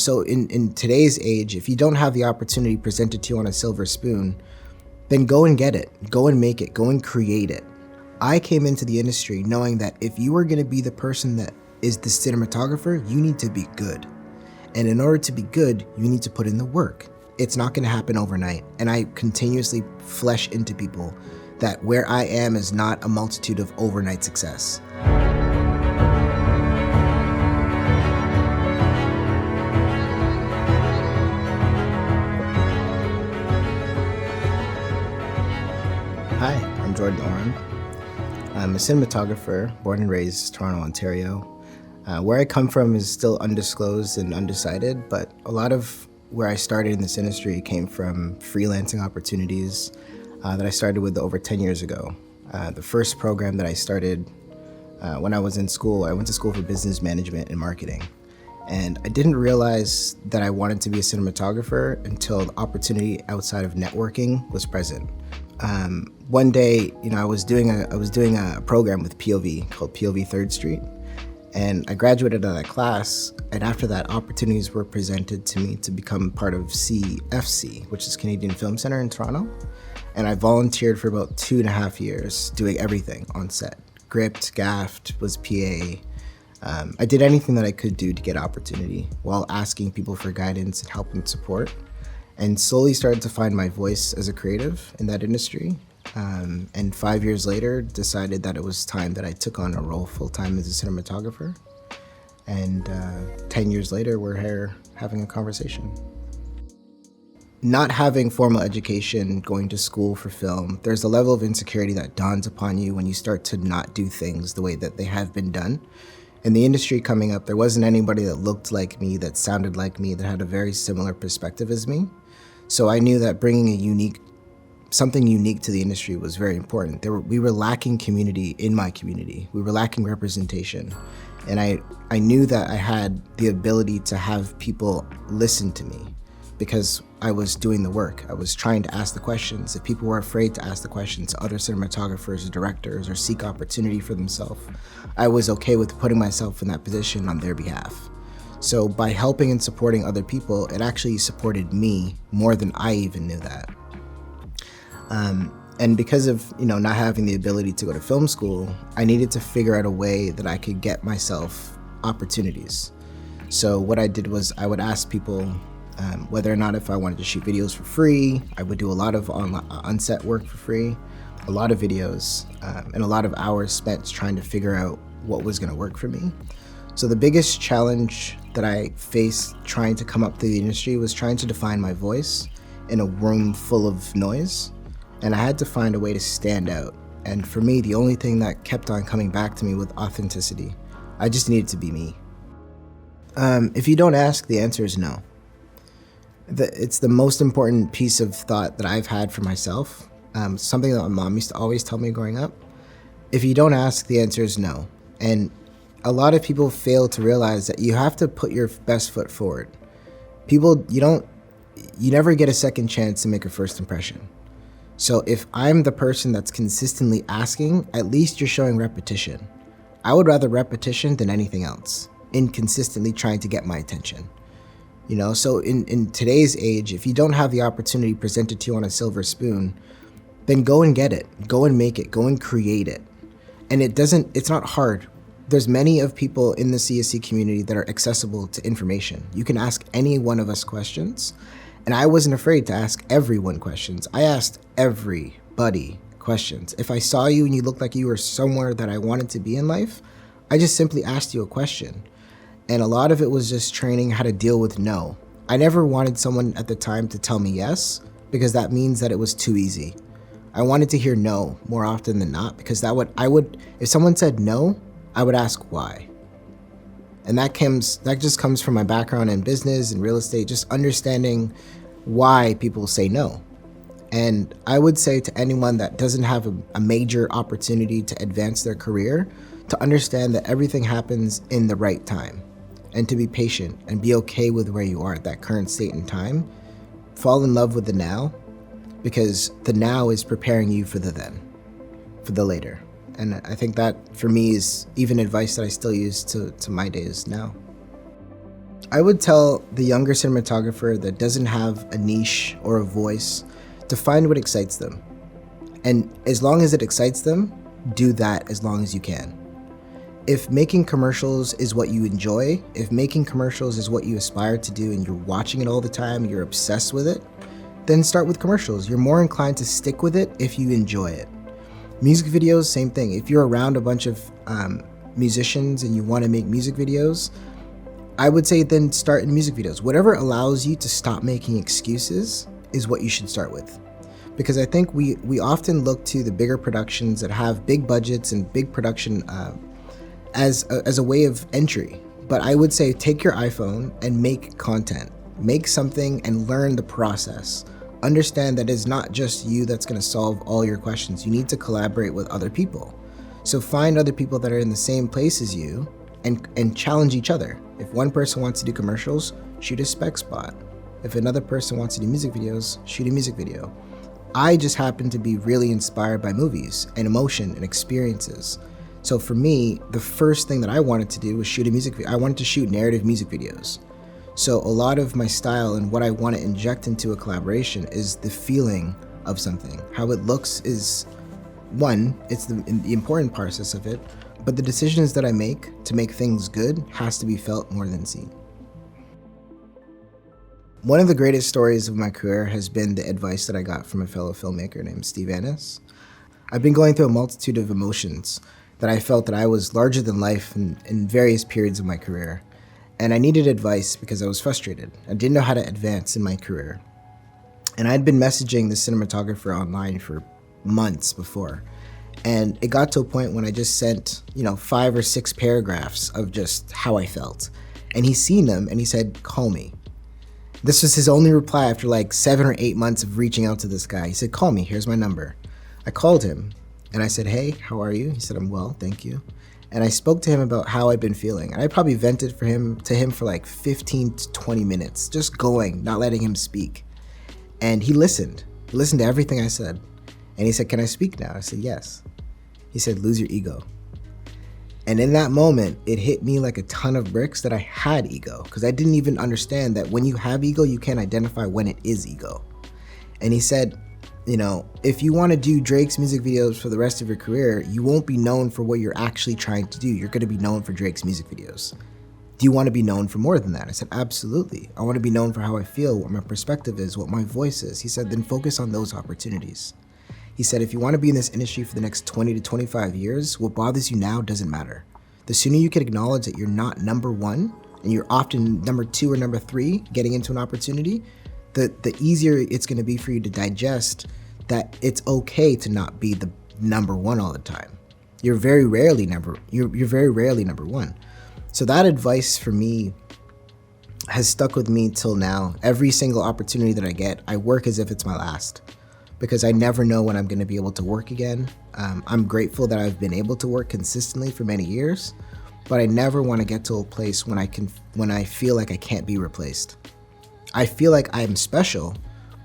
so in today's age, if you don't have the opportunity presented to you on a silver spoon, then go and get it. Go and make it. Go and create it. I came into the industry knowing that if you are going to be the person that is the cinematographer, you need to be good. And in order to be good, you need to put in the work. It's not going to happen overnight. And I continuously flesh into people that where I am is not a multitude of overnight success. Hi, I'm Jordan Oram. I'm a cinematographer, born and raised Toronto, Ontario. Where I come from is still undisclosed and undecided, but a lot of where I started in this industry came from freelancing opportunities that I started with over 10 years ago. The first program that I started when I was in school, I went to school for business management and marketing. And I didn't realize that I wanted to be a cinematographer until the opportunity outside of networking was present. One day, I was doing a program with POV called POV 3rd Street, and I graduated out of that class. And after that, opportunities were presented to me to become part of CFC, which is Canadian Film Centre in Toronto. And I volunteered for about 2.5 years, doing everything on set: gripped, gaffed, was PA. I did anything that I could do to get opportunity while asking people for guidance and help and support, and slowly started to find my voice as a creative in that industry. And 5 years later, decided that it was time that I took on a role full-time as a cinematographer. And 10 years later, we're here having a conversation. Not having formal education, going to school for film, there's a level of insecurity that dawns upon you when you start to not do things the way that they have been done. In the industry coming up, there wasn't anybody that looked like me, that sounded like me, that had a very similar perspective as me. So I knew that bringing something unique to the industry was very important. We were lacking community in my community. We were lacking representation. And I knew that I had the ability to have people listen to me because I was doing the work. I was trying to ask the questions. If people were afraid to ask the questions to other cinematographers or directors or seek opportunity for themselves, I was okay with putting myself in that position on their behalf. So by helping and supporting other people, it actually supported me more than I even knew that. And because of not having the ability to go to film school, I needed to figure out a way that I could get myself opportunities. So what I did was I would ask people whether or not if I wanted to shoot videos for free. I would do a lot of on-set work for free, a lot of videos, and a lot of hours spent trying to figure out what was going to work for me. So the biggest challenge that I faced trying to come up through the industry was trying to define my voice in a room full of noise. And I had to find a way to stand out. And for me, the only thing that kept on coming back to me was authenticity. I just needed to be me. If you don't ask, the answer is no. It's the most important piece of thought that I've had for myself. Something that my mom used to always tell me growing up. If you don't ask, the answer is no. And a lot of people fail to realize that you have to put your best foot forward. You never get a second chance to make a first impression. So if I'm the person that's consistently asking, at least you're showing repetition. I would rather repetition than anything else, inconsistently trying to get my attention. So in today's age, if you don't have the opportunity presented to you on a silver spoon, then go and get it. Go and make it. Go and create it. And it's not hard. There's many of people in the CSC community that are accessible to information. You can ask any one of us questions. And I wasn't afraid to ask everyone questions. I asked everybody questions. If I saw you and you looked like you were somewhere that I wanted to be in life, I just simply asked you a question. And a lot of it was just training how to deal with no. I never wanted someone at the time to tell me yes, because that means that it was too easy. I wanted to hear no more often than not, because if someone said no, I would ask why. And that just comes from my background in business and real estate, just understanding why people say no. And I would say to anyone that doesn't have a major opportunity to advance their career, to understand that everything happens in the right time, and to be patient and be okay with where you are at that current state and time. Fall in love with the now, because the now is preparing you for the then, for the later. And I think that, for me, is even advice that I still use to my days now. I would tell the younger cinematographer that doesn't have a niche or a voice to find what excites them. And as long as it excites them, do that as long as you can. If making commercials is what you enjoy, if making commercials is what you aspire to do and you're watching it all the time, you're obsessed with it, then start with commercials. You're more inclined to stick with it if you enjoy it. Music videos, same thing. If you're around a bunch of musicians and you want to make music videos, I would say then start in music videos. Whatever allows you to stop making excuses is what you should start with. Because I think we often look to the bigger productions that have big budgets and big production as a way of entry. But I would say take your iPhone and make content. Make something and learn the process. Understand that it's not just you that's going to solve all your questions. You need to collaborate with other people. So find other people that are in the same place as you and challenge each other. If one person wants to do commercials, shoot a spec spot. If another person wants to do music videos, shoot a music video. I just happen to be really inspired by movies and emotion and experiences. So for me, the first thing that I wanted to do was shoot a music video. I wanted to shoot narrative music videos. So a lot of my style and what I want to inject into a collaboration is the feeling of something. How it looks is one, it's the important process of it, but the decisions that I make to make things good has to be felt more than seen. One of the greatest stories of my career has been the advice that I got from a fellow filmmaker named Steve Annis. I've been going through a multitude of emotions that I felt that I was larger than life in various periods of my career. And I needed advice because I was frustrated. I didn't know how to advance in my career. And I'd been messaging the cinematographer online for months before. And it got to a point when I just sent, 5 or 6 paragraphs of just how I felt. And he's seen them and he said, call me. This was his only reply after like 7 or 8 months of reaching out to this guy. He said, call me, here's my number. I called him and I said, hey, how are you? He said, I'm well, thank you. And I spoke to him about how I'd been feeling. And I probably vented to him for like 15 to 20 minutes, just going, not letting him speak. And he listened. He listened to everything I said. And he said, can I speak now? I said, yes. He said, lose your ego. And in that moment, it hit me like a ton of bricks that I had ego, because I didn't even understand that when you have ego, you can't identify when it is ego. And he said, if you want to do Drake's music videos for the rest of your career, you won't be known for what you're actually trying to do. You're going to be known for Drake's music videos. Do you want to be known for more than that? I said, absolutely. I want to be known for how I feel, what my perspective is, what my voice is. He said, then focus on those opportunities. He said, if you want to be in this industry for the next 20 to 25 years, what bothers you now doesn't matter. The sooner you can acknowledge that you're not number one, and you're often number 2 or number 3 getting into an opportunity, the easier it's going to be for you to digest that it's okay to not be the number 1 all the time. You're very rarely number 1. So that advice for me has stuck with me till now. Every single opportunity that I get, I work as if it's my last, because I never know when I'm going to be able to work again. I'm grateful that I've been able to work consistently for many years, but I never want to get to a place when I feel like I can't be replaced. I feel like I'm special,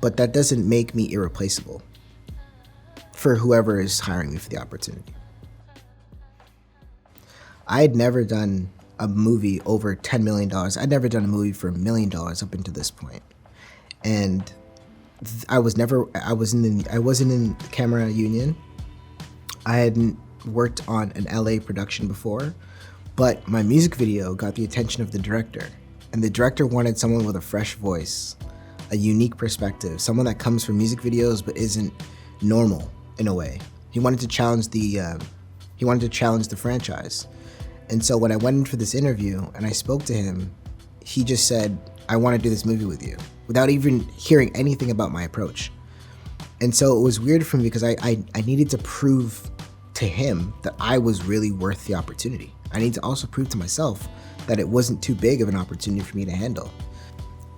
but that doesn't make me irreplaceable for whoever is hiring me for the opportunity. I had never done a movie over $10 million. I'd never done a movie for $1 million up until this point. And I wasn't in the camera union. I hadn't worked on an LA production before, but my music video got the attention of the director. And the director wanted someone with a fresh voice, a unique perspective, someone that comes from music videos but isn't normal in a way. He wanted to challenge the franchise. And so when I went in for this interview and I spoke to him, he just said, I want to do this movie with you, without even hearing anything about my approach. And so it was weird for me because I needed to prove to him that I was really worth the opportunity. I need to also prove to myself that it wasn't too big of an opportunity for me to handle.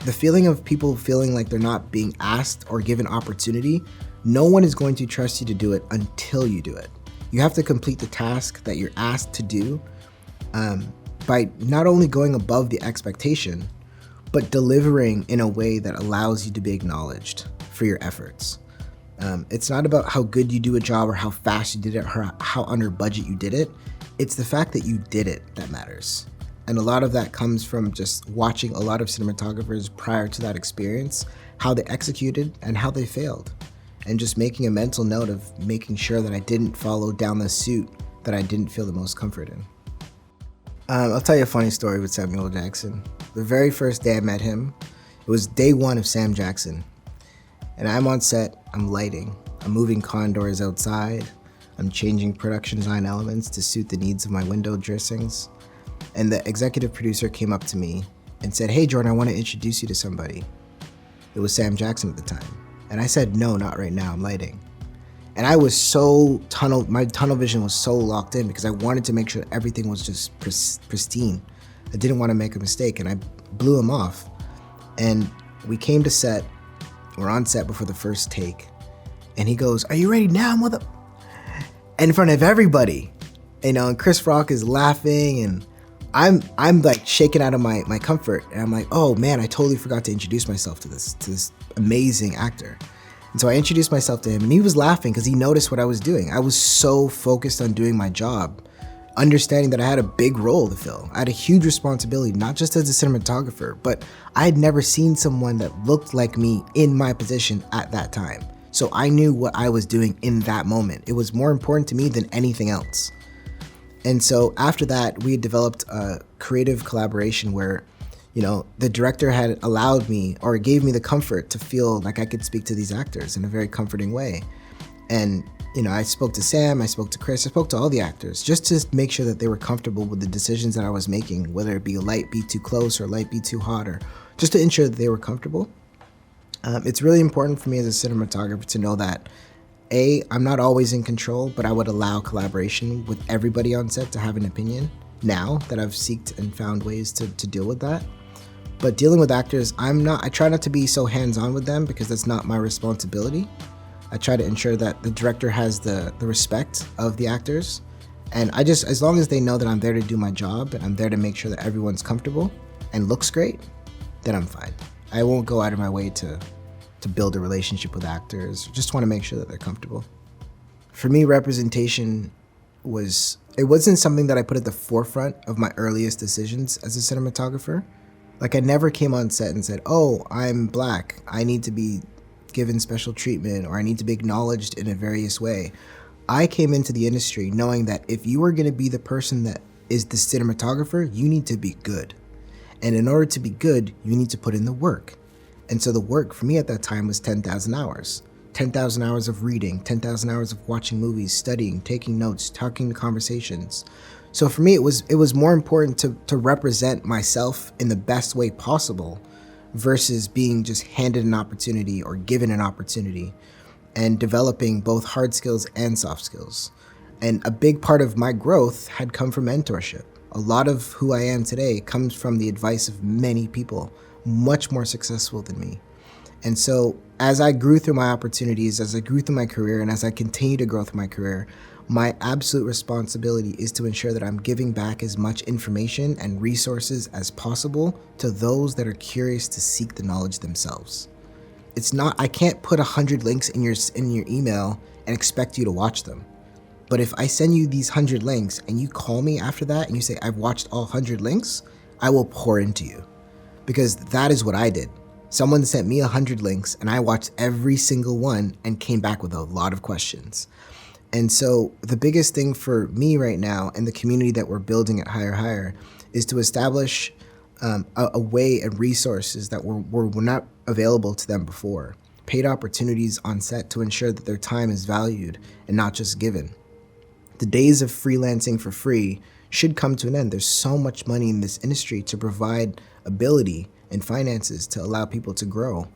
The feeling of people feeling like they're not being asked or given opportunity, no one is going to trust you to do it until you do it. You have to complete the task that you're asked to do by not only going above the expectation, but delivering in a way that allows you to be acknowledged for your efforts. It's not about how good you do a job or how fast you did it or how under budget you did it. It's the fact that you did it that matters. And a lot of that comes from just watching a lot of cinematographers prior to that experience, how they executed and how they failed. And just making a mental note of making sure that I didn't follow down the suit that I didn't feel the most comfort in. I'll tell you a funny story with Samuel Jackson. The very first day I met him, it was day one of Sam Jackson. And I'm on set, I'm lighting, I'm moving condors outside, I'm changing production design elements to suit the needs of my window dressings. And the executive producer came up to me and said, "Hey Jordan, I want to introduce you to somebody." It was Sam Jackson at the time. And I said, "No, not right now, I'm lighting." And I was my tunnel vision was so locked in because I wanted to make sure that everything was just pristine. I didn't want to make a mistake, and I blew him off. And we came to set, we're on set before the first take, and he goes, "Are you ready now, mother?" In front of everybody, and Chris Rock is laughing, and I'm like shaking out of my comfort, and I'm like, "Oh man, I totally forgot to introduce myself to this amazing actor." And so I introduced myself to him, and he was laughing because he noticed what I was doing. I was so focused on doing my job, understanding that I had a big role to fill. I had a huge responsibility, not just as a cinematographer, but I had never seen someone that looked like me in my position at that time. So I knew what I was doing in that moment. It was more important to me than anything else. And so after that, we had developed a creative collaboration where the director had allowed me or gave me the comfort to feel like I could speak to these actors in a very comforting way. And, I spoke to Sam, I spoke to Chris, I spoke to all the actors just to make sure that they were comfortable with the decisions that I was making, whether it be a light be too close or light be too hot, or just to ensure that they were comfortable. It's really important for me as a cinematographer to know that I'm not always in control, but I would allow collaboration with everybody on set to have an opinion now that I've sought and found ways to deal with that. But dealing with actors, I try not to be so hands-on with them because that's not my responsibility. I try to ensure that the director has the respect of the actors. And as long as they know that I'm there to do my job and I'm there to make sure that everyone's comfortable and looks great, then I'm fine. I won't go out of my way to build a relationship with actors. Just want to make sure that they're comfortable. For me, representation it wasn't something that I put at the forefront of my earliest decisions as a cinematographer. Like I never came on set and said, "Oh, I'm Black, I need to be given special treatment or I need to be acknowledged in a various way." I came into the industry knowing that if you are going to be the person that is the cinematographer, you need to be good. And in order to be good, you need to put in the work. And so the work for me at that time was 10,000 hours. 10,000 hours of reading, 10,000 hours of watching movies, studying, taking notes, talking to conversations. So for me, it was more important to represent myself in the best way possible versus being just handed an opportunity or given an opportunity, and developing both hard skills and soft skills. And a big part of my growth had come from mentorship. A lot of who I am today comes from the advice of many people, much more successful than me. And so as I grew through my opportunities, as I grew through my career, and as I continue to grow through my career, my absolute responsibility is to ensure that I'm giving back as much information and resources as possible to those that are curious to seek the knowledge themselves. I can't put 100 links in your email and expect you to watch them. But if I send you these 100 links and you call me after that and you say, "I've watched all 100 links," I will pour into you. Because that is what I did. Someone sent me 100 links and I watched every single one and came back with a lot of questions. And so the biggest thing for me right now and the community that we're building at Hire is to establish a way and resources that were not available to them before. Paid opportunities on set to ensure that their time is valued and not just given. The days of freelancing for free should come to an end. There's so much money in this industry to provide ability and finances to allow people to grow.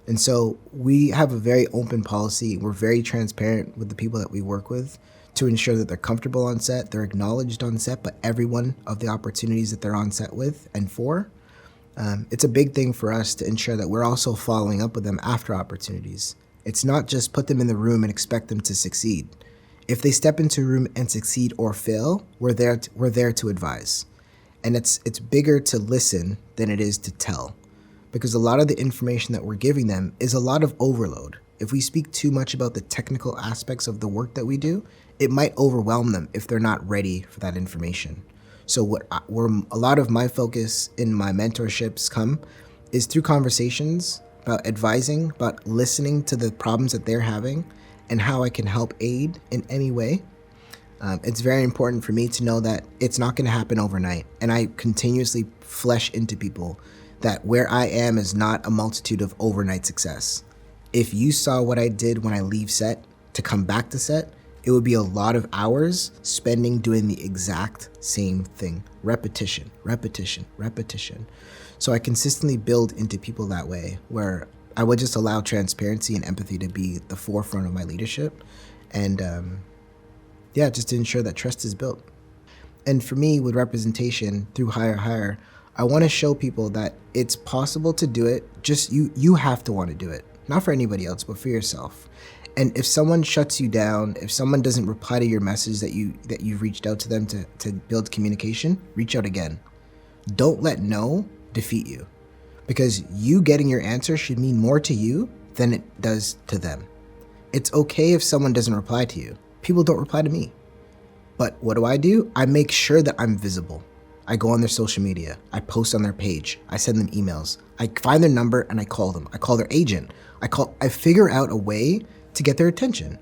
And so we have a very open policy. We're very transparent with the people that we work with to ensure that they're comfortable on set, they're acknowledged on set, but every one of the opportunities that they're on set with and for. It's a big thing for us to ensure that we're also following up with them after opportunities. It's not just put them in the room and expect them to succeed. If they step into a room and succeed or fail, we're there to advise. And it's bigger to listen than it is to tell, because a lot of the information that we're giving them is a lot of overload. If we speak too much about the technical aspects of the work that we do, it might overwhelm them if they're not ready for that information. So where a lot of my focus in my mentorships come is through conversations about advising, about listening to the problems that they're having and how I can help aid in any way. It's very important for me to know that it's not going to happen overnight. And I continuously flesh into people that where I am is not a multitude of overnight success. If you saw what I did when I leave set to come back to set, it would be a lot of hours spending doing the exact same thing. Repetition, repetition, repetition. So I consistently build into people that way, where I would just allow transparency and empathy to be the forefront of my leadership. And just to ensure that trust is built. And for me, with representation through Hire, I want to show people that it's possible to do it. Just you have to want to do it. Not for anybody else, but for yourself. And if someone shuts you down, if someone doesn't reply to your message that you've reached out to them to build communication, reach out again. Don't let no defeat you, because you getting your answer should mean more to you than it does to them. It's okay if someone doesn't reply to you. People don't reply to me. But what do? I make sure that I'm visible. I go on their social media. I post on their page. I send them emails. I find their number and I call them. I call their agent. I figure out a way to get their attention.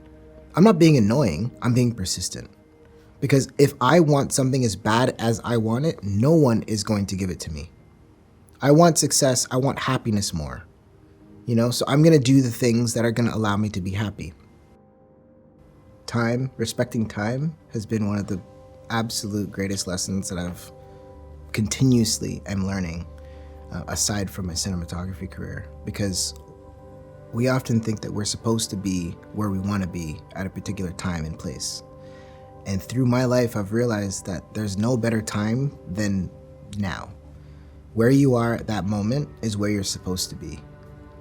I'm not being annoying. I'm being persistent. Because if I want something as bad as I want it, no one is going to give it to me. I want success. I want happiness more. So I'm going to do the things that are going to allow me to be happy. Respecting time has been one of the absolute greatest lessons that I've continuously am learning, aside from my cinematography career, because we often think that we're supposed to be where we want to be at a particular time and place. And through my life, I've realized that there's no better time than now. Where you are at that moment is where you're supposed to be.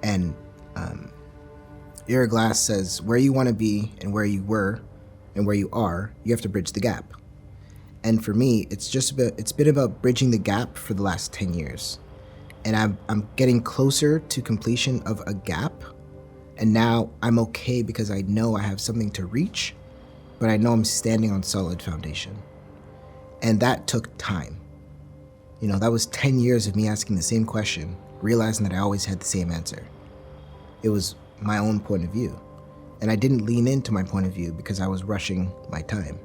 And Ira Glass says, where you want to be and where you were and where you are, you have to bridge the gap. And for me, it's been about bridging the gap for the last 10 years. And I'm getting closer to completion of a gap. And now I'm okay because I know I have something to reach, but I know I'm standing on solid foundation. And that took time. That was 10 years of me asking the same question, realizing that I always had the same answer. It was my own point of view. And I didn't lean into my point of view because I was rushing my time.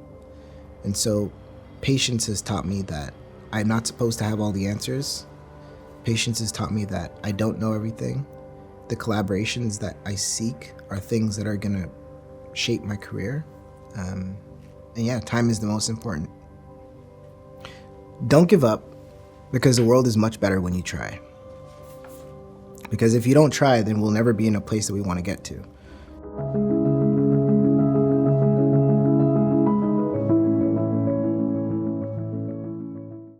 And so patience has taught me that I'm not supposed to have all the answers. Patience has taught me that I don't know everything. The collaborations that I seek are things that are gonna shape my career. Time is the most important. Don't give up, because the world is much better when you try. Because if you don't try, then we'll never be in a place that we want to get to.